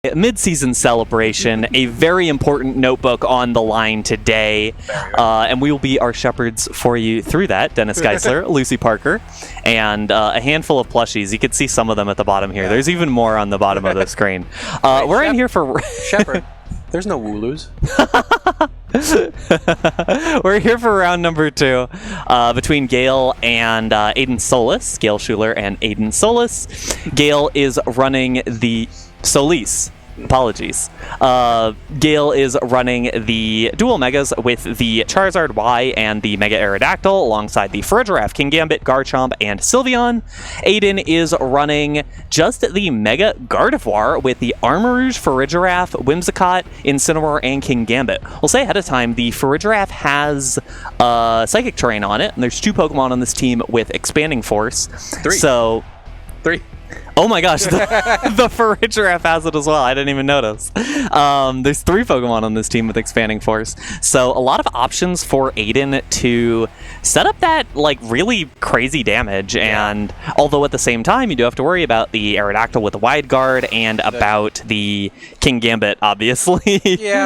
mid-season celebration, a very important notebook on the line today, and we will be our shepherds for you through that. Dennis Geisler, Lucy Parker, and a handful of plushies. You can see some of them at the bottom here. There's even more on the bottom of the screen. We're in here for... Shepherd. There's no Wooloos. We're here for round number 2 between Gayle and Aiden Solis. Gayle Shuler and Aiden Solis. Gayle is running the... Solis. Apologies. Gayle is running the dual megas with the Charizard Y and the Mega Aerodactyl alongside the Farigiraf, Kingambit, Garchomp, and Sylveon. Aiden is running just the Mega Gardevoir with the Armarouge, Farigiraf, Whimsicott, Incineroar, and Kingambit. We'll say ahead of time, the Farigiraf has Psychic Terrain on it, and there's 2 Pokemon on this team with Expanding Force. 3. So... 3. Oh my gosh, the Farigiraf has it as well. I didn't even notice. There's 3 Pokemon on this team with Expanding Force. So a lot of options for Aiden to set up that like really crazy damage. And although at the same time, you do have to worry about the Aerodactyl with the Wide Guard and about the Kingambit, obviously,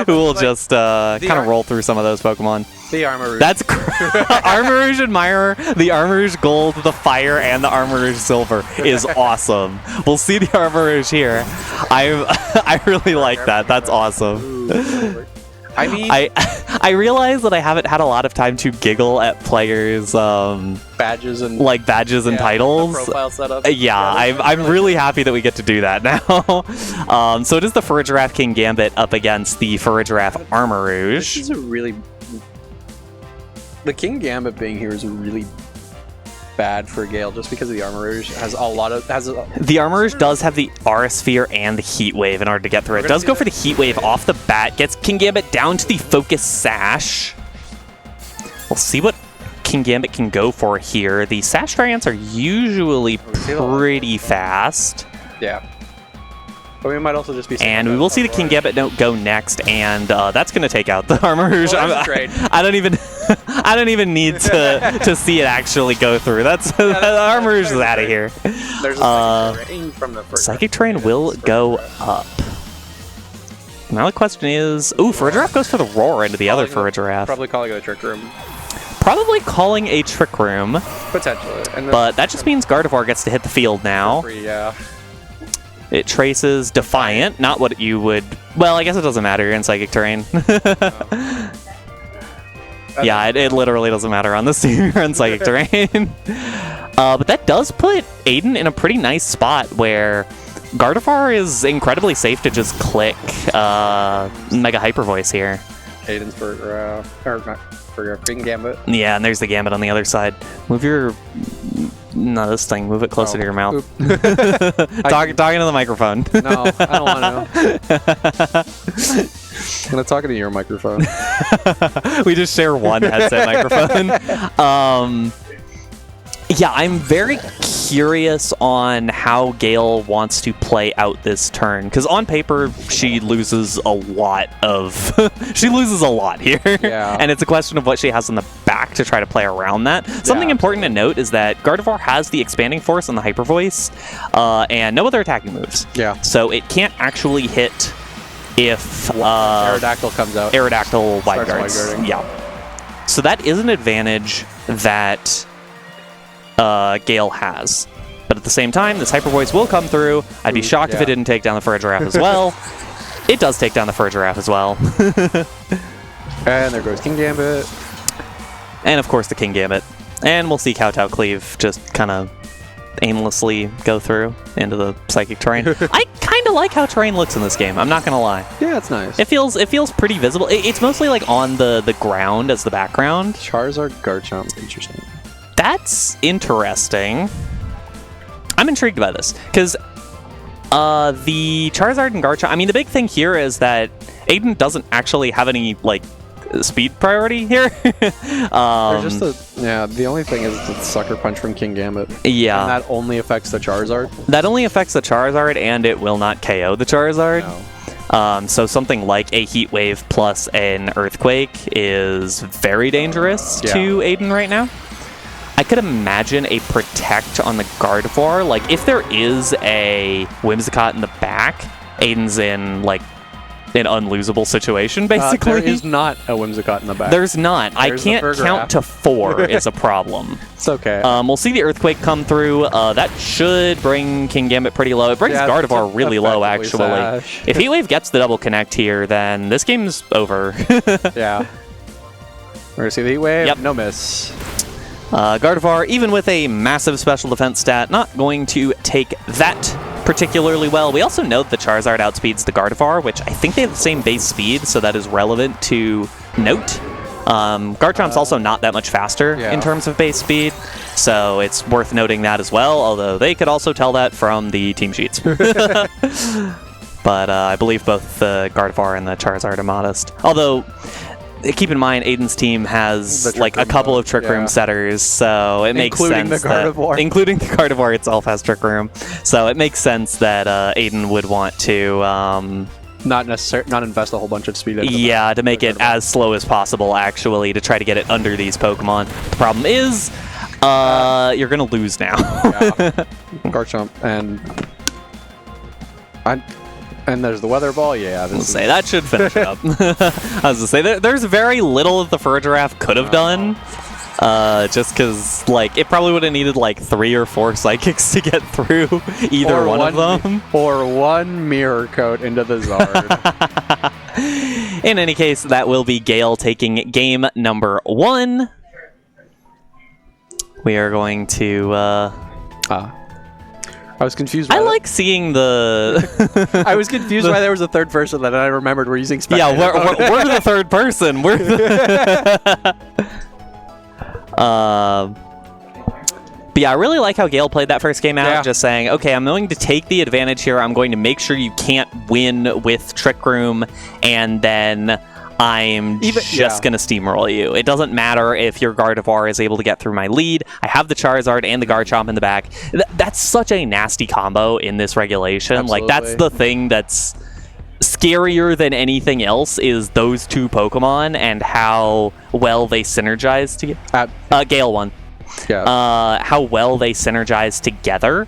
who will like, just kind of roll through some of those Pokemon. The Armarouge. That's Armarouge Admirer, the Armarouge Gold, the Fire, and the Armarouge Silver is awesome. We'll see the Armarouge here. I really like that. That's awesome. I mean, I realize that I haven't had a lot of time to giggle at players' badges and titles. Profile setup. I'm really happy that we get to do that now. So it is the Farigiraf Kingambit up against the Farigiraf Armarouge. This is a really... The Kingambit being here is really bad for Gayle just because the Armarouge has a lot of... The Armarouge does have the Aura Sphere and the Heat Wave in order to get through. It does go for the Heat Wave off the bat, gets Kingambit down to the Focus Sash. We'll see what Kingambit can go for here. The Sash variants are usually pretty fast. Yeah. But we might also just be... And we will see the Kingambit go next, and that's going to take out the Armarouge. Well, I don't even need to see it actually go through. The Armarouge is out of here. There's a Psychic Terrain from the first. Psychic Terrain will go up. Now the question is... Ooh, Farigiraf goes for the Roar into the other Farigiraf. Probably calling it a Trick Room. Probably calling a Trick Room. Potentially. And but that just means Gardevoir gets to hit the field now. Yeah. It traces Defiant, not what you would... Well, I guess it doesn't matter. You're in Psychic Terrain. Yeah, it literally doesn't matter on this team. You're in Psychic Terrain. But that does put Aiden in a pretty nice spot where Gardevoir is incredibly safe to just click Mega Hyper Voice here. Aiden's for Kingambit. Yeah, and there's the Gambit on the other side. Move your... No, this thing. Move it closer to your mouth. Talking to the microphone. No, I don't want to. I'm going to talk into your microphone. We just share one headset microphone. Yeah, I'm very curious on how Gayle wants to play out this turn, because on paper she loses a lot here. Yeah. And it's a question of what she has on the back to try to play around that. Something important to note is that Gardevoir has the Expanding Force and the Hyper Voice, and no other attacking moves. Yeah. So it can't actually hit if Aerodactyl comes out. Aerodactyl Wide Guards. Wide-guarding. Yeah. So that is an advantage that Gayle has. But at the same time, this Hyper Voice will come through. I'd be shocked if it didn't take down the Farigiraf as well. It does take down the Farigiraf as well. And there goes Kingambit. And of course the Kingambit. And we'll see Kowtow Cleave just kind of aimlessly go through into the Psychic Terrain. I kind of like how terrain looks in this game. I'm not going to lie. Yeah, it's nice. It feels pretty visible. It's mostly like on the ground as the background. Charizard, Garchomp. Interesting. That's interesting. I'm intrigued by this, because the Charizard and Garchomp... I mean, the big thing here is that Aiden doesn't actually have any, like, speed priority here. The only thing is the Sucker Punch from Kingambit. Yeah. And that only affects the Charizard. That only affects the Charizard, and it will not KO the Charizard. No. So something like a Heat Wave plus an Earthquake is very dangerous to Aiden right now. I could imagine a Protect on the Gardevoir. Like, if there is a Whimsicott in the back, Aiden's in like an unlosable situation, basically. There is not a Whimsicott in the back. There's not. There's I can't count to 4 is a problem. It's okay. We'll see the Earthquake come through. That should bring King Gambit pretty low. It brings Gardevoir really low, actually. Sash. If Heatwave gets the double connect here, then this game's over. Yeah. We're going to see the Heatwave. Yep. No miss. Gardevoir, even with a massive special defense stat, not going to take that particularly well. We also note the Charizard outspeeds the Gardevoir, which I think they have the same base speed, so that is relevant to note. Garchomp's also not that much faster in terms of base speed, so it's worth noting that as well, although they could also tell that from the team sheets. But I believe both the Gardevoir and the Charizard are modest. Although, keep in mind, Aiden's team has like a couple of Trick Room setters, so it makes sense including the Gardevoir itself has Trick Room. So it makes sense that Aiden would want to not invest a whole bunch of speed. To make it as slow as possible, actually, to try to get it under these Pokemon. The problem is, you're gonna lose now. Garchomp and there's the Weather Ball. Yeah, that should finish it up. I was gonna say there's very little that the Furgiraffe could have done, just because like it probably would have needed like 3 or 4 Psychics to get through either one of them, or 1 Mirror Coat into the Zard. In any case, that will be Gayle taking game number 1. We are going to. I was confused. I like seeing the. I was confused why there was a third person that I remembered we're using. Yeah, we're the third person. We're. But yeah, I really like how Gayle played that first game out. Just saying, okay, I'm going to take the advantage here. I'm going to make sure you can't win with Trick Room, and then I'm just going to steamroll you. It doesn't matter if your Gardevoir is able to get through my lead. I have the Charizard and the Garchomp in the back. That's such a nasty combo in this regulation. Absolutely. Like, that's the thing that's scarier than anything else is those 2 Pokemon and how well they synergize together. Gayle won. Yeah. How well they synergize together.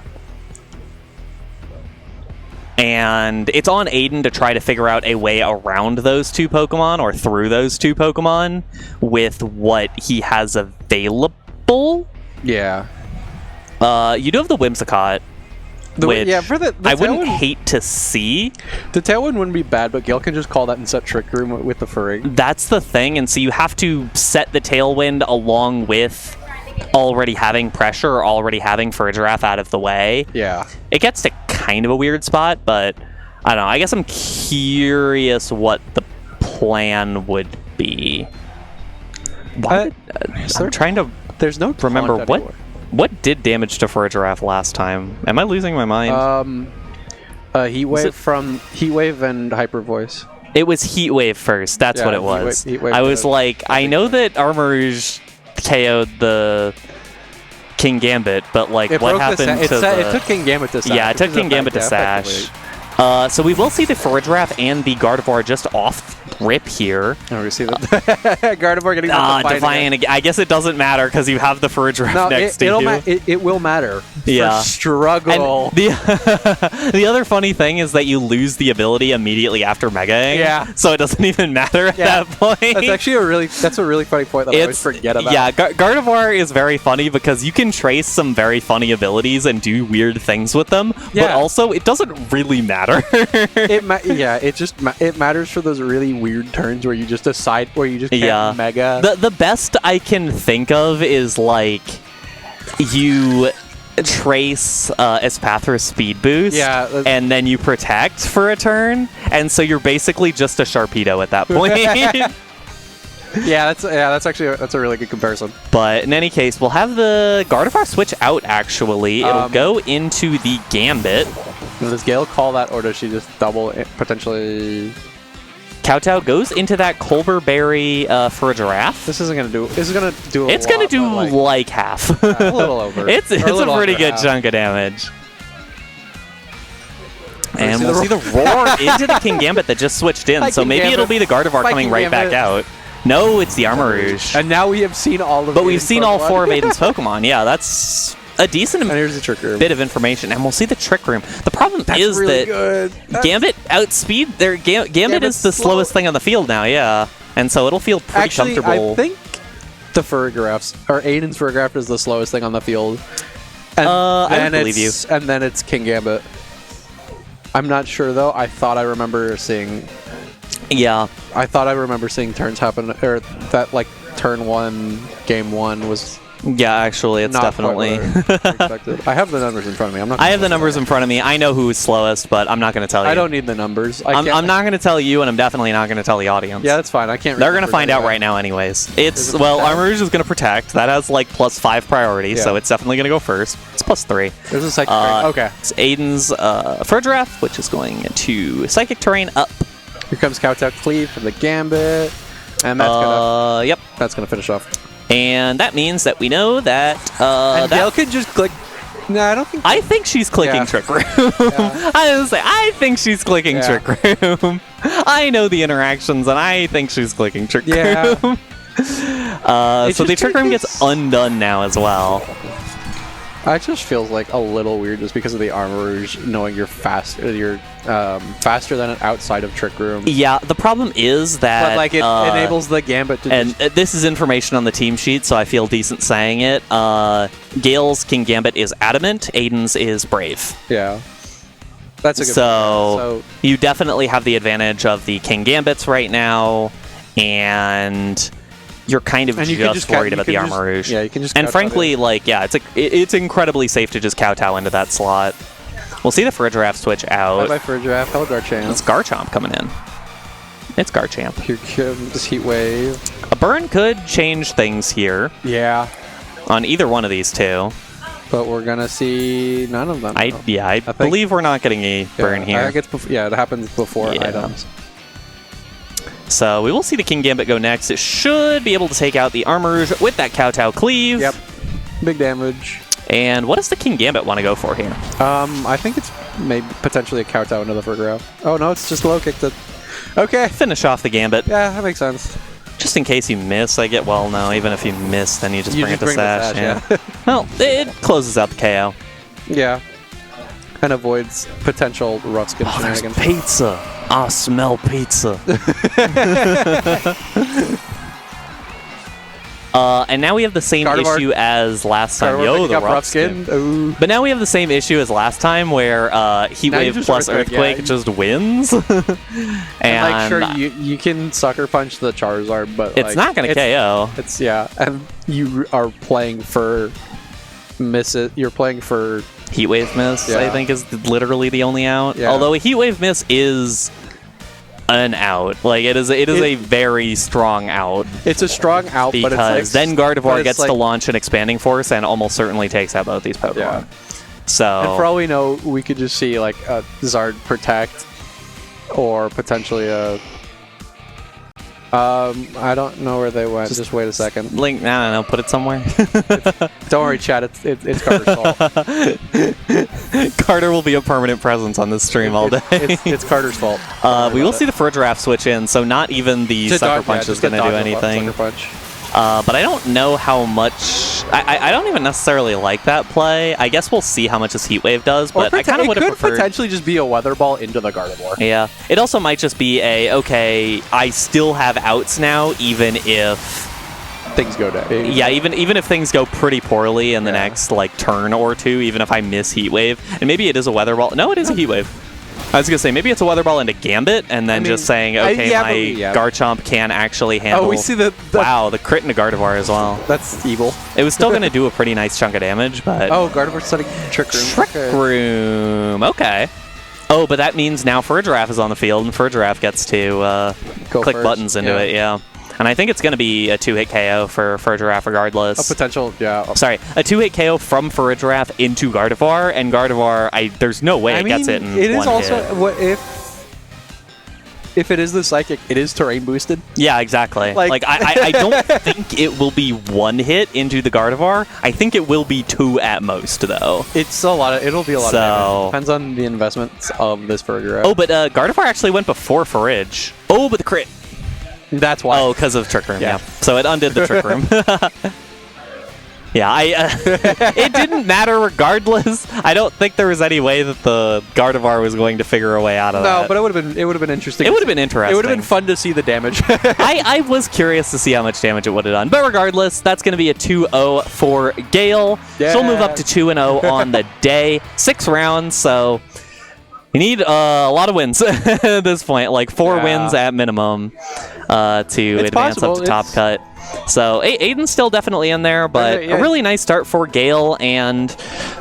And it's on Aiden to try to figure out a way around those 2 Pokemon or through those 2 Pokemon with what he has available. Yeah. You do have the Whimsicott, which I wouldn't hate to see. The Tailwind wouldn't be bad, but Gayle can just call that and set Trick Room with the Furring. That's the thing, and so you have to set the Tailwind along with already having pressure or already having Furgiraffe out of the way. Yeah. It gets to kind of a weird spot, but I don't know. I guess I'm curious what the plan would be. I'm trying to remember what did damage to Furgiraffe last time. Am I losing my mind? Heatwave and Hyper Voice. It was Heatwave first. That's what it was. Heatwave I was like, I know that Armarouge KO'd the King Gambit, but like what happened to it took King Gambit to sash. Yeah, it took King Gambit to sash. So we will see the Furgiraffe and the Gardevoir just off rip here. Oh, we see the Gardevoir getting Defiant. I guess it doesn't matter because you have the Furgiraffe next to you. It will matter. Yeah. For struggle. And the other funny thing is that you lose the ability immediately after Megaing. Yeah. So it doesn't even matter at that point. That's actually a really funny point that I always forget about. Yeah, Gardevoir is very funny because you can trace some very funny abilities and do weird things with them, but also it doesn't really matter. It matters for those really weird turns where you just decide where you just can't Mega. The best I can think of is like you trace Espathra's speed boost, and then you protect for a turn, and so you're basically just a Sharpedo at that point. that's a really good comparison. But in any case, we'll have the Gardevoir switch out. Actually, it'll go into the Gambit. Does Gayle call that, or does she just double it, potentially? Kowtow goes into that Colbur Berry Furgiraffe. This isn't gonna do. It's gonna do. It's gonna do like half. A little over. It's a pretty good chunk of damage. And we'll see the roar into the King Gambit that just switched in. So maybe it'll be the Gardevoir coming right back out. No, it's the Armarouge. And now we have seen all of. But we've seen all 4 of Aiden's Pokemon. Yeah, that's a decent And here's the Trick Room. bit of information, and we'll see the Trick Room. The problem is really that good. Gambit outspeed. Gambit is the slowest thing on the field now, yeah, and so it'll feel pretty comfortable. I think the Furgraphs, or Aiden's Furgraph, is the slowest thing on the field. And I would believe you. And then it's King Gambit. I'm not sure though. I thought I remember seeing. Yeah. I thought I remember seeing turns happen, or that like turn 1, game 1 was. Yeah, actually, it's not definitely. quite what I expected. I have the numbers in front of me. I'm not. I have the numbers in front of me. I know who's slowest, but I'm not going to tell you. I don't need the numbers. I'm not going to tell you, and I'm definitely not going to tell the audience. Yeah, that's fine. I can't. They're going to find out right now, anyways. It's well, Armor Rouge is going to protect. That has like +5 priority, so it's definitely going to go first. It's +3. There's a psychic. Okay. It's Aiden's Furdraff, which is going to Psychic Terrain up. Here comes Kowtow Cleave for the Gambit, and that's gonna. Yep. That's gonna finish off. And that means that we know that. And Gayle can just click. No, I don't think. I think she's clicking Trick Room. I was say, I think she's clicking Trick Room. I know the interactions, and I think she's clicking Trick Room. So the Trick Room gets undone now as well. It just feels like a little weird just because of the Armor Rouge knowing you're faster than it outside of Trick Room. Yeah, the problem is that... But like it enables the Gambit to... And this is information on the team sheet, so I feel decent saying it. Gayle's King Gambit is Adamant, Aiden's is Brave. Yeah. That's a good so you definitely have the advantage of the King Gambits right now, and... You're kind of just worried about the Armor Rouge. Yeah, you can just. And frankly, like, yeah, it's incredibly safe to just kowtow into that slot. We'll see the Furdraff switch out. Bye-bye Furdraff. Hello Garchomp. It's Garchomp coming in. It's Garchomp. Here comes Heat Wave. A burn could change things here. Yeah. On either one of these two. But we're gonna see none of them. I believe we're not getting a burn here. I think it happens before items. So we will see the King Gambit go next. It should be able to take out the Armor Rouge with that Kowtow Cleave. Yep. Big damage. And what does the King Gambit want to go for here? I think it's maybe potentially a Kowtow into the Furgraph. Oh no, it's just low kick to... Okay. Finish off the Gambit. Yeah, that makes sense. Just in case you miss, I get... Well, no, even if you miss, then you just bring it to Sash. Yeah. Well, it closes out the KO. Yeah. And avoids potential Ruskin shenanigans. Pizza. I smell pizza. And now we have the same issue as last time. Yo, the Ruskin. But now we have the same issue as last time, where Heat Wave plus Earthquake just wins. and like, sure, you can sucker punch the Charizard, but it's not going to KO. It's and you are playing for misses. You're playing for Heat Wave Miss. I think is literally the only out. Yeah. Although a Heat Wave Miss is an out. Like it is a very strong out. It's a strong out, because but it's then Gardevoir gets to launch an Expanding Force and almost certainly takes out both these Pokemon. Yeah. So and for all we know, we could just see like a Zard Protect, or potentially a. I don't know where they went. Just wait a second. Link, no, put it somewhere. Don't worry, chat. It's Carter's fault. Carter will be a permanent presence on this stream all day. It's Carter's fault. We will see the Furdraff switch in, so not even the Sucker Punch is going to do anything. But I don't know how much... I don't even necessarily like that play. I guess we'll see how much this Heat Wave does, but I kind of would have preferred... It could potentially just be a Weather Ball into the Gardevoir. Yeah. It also might just be okay, I still have outs now, even if... Things go down. Yeah, even if things go pretty poorly in the next turn or two, even if I miss Heat Wave. And maybe it is a Weather Ball. No, it is a Heat Wave. I was going to say, maybe it's a Weather Ball into Gambit, and then just saying, okay, Garchomp can actually handle... Oh, we see wow, the crit into Gardevoir as well. That's evil. It was still going to do a pretty nice chunk of damage, but... Oh, Gardevoir's setting Trick Room. Trick Room, okay. Oh, but that means now Furdraff is on the field, and Furdraff gets to click buttons into it, yeah. And I think it's going to be a 2-hit KO for Furdraff regardless. A potential, yeah. Sorry, a 2-hit KO from Furdraff into Gardevoir, and Gardevoir, there's no way it gets it in one hit. It is also, if it is the Psychic, it is terrain boosted. Yeah, exactly. Like I don't think it will be one hit into the Gardevoir. I think it will be 2 at most, though. It'll be a lot of damage. Depends on the investments of this Furdraff. Oh, but Gardevoir actually went before Forage. Oh, but the crit. That's why. Oh, because of Trick Room, yeah. So it undid the Trick Room. Yeah, it didn't matter regardless. I don't think there was any way that the Gardevoir was going to figure a way out of that. No, but it would have been interesting. It would have been interesting. It would have been fun to see the damage. I was curious to see how much damage it would have done. But regardless, that's going to be a 2-0 for Gayle. Yeah. She'll move up to 2-0 on the day. 6 rounds, so you need a lot of wins at this point. Like 4 wins at minimum to advance up to top cut. So Aiden's still definitely in there, but a really nice start for Gayle and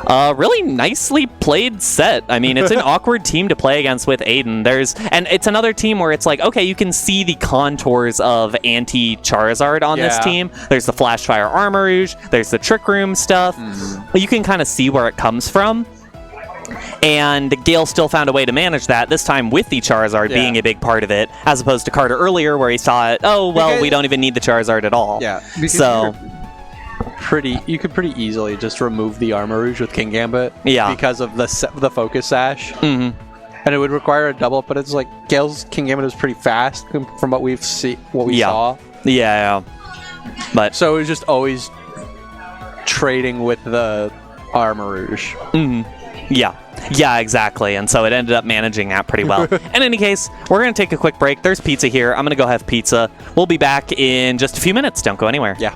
a really nicely played set. I mean, it's an awkward team to play against with Aiden. And it's another team where it's like, okay, you can see the contours of anti-Charizard on this team. There's the Flash Fire Armarouge, there's the Trick Room stuff. You can kind of see where it comes from. And Gayle still found a way to manage that, this time with the Charizard being a big part of it, as opposed to Carter earlier where he thought, oh, well, we don't even need the Charizard at all. Yeah. So you could pretty easily just remove the Armarouge with King Gambit because of the Focus Sash. And it would require a double, but it's like Gale's King Gambit is pretty fast from what we saw. Yeah. But so it was just always trading with the Armarouge. Yeah, exactly. And so it ended up managing that pretty well. In any case, we're going to take a quick break. There's pizza here. I'm going to go have pizza. We'll be back in just a few minutes. Don't go anywhere. Yeah.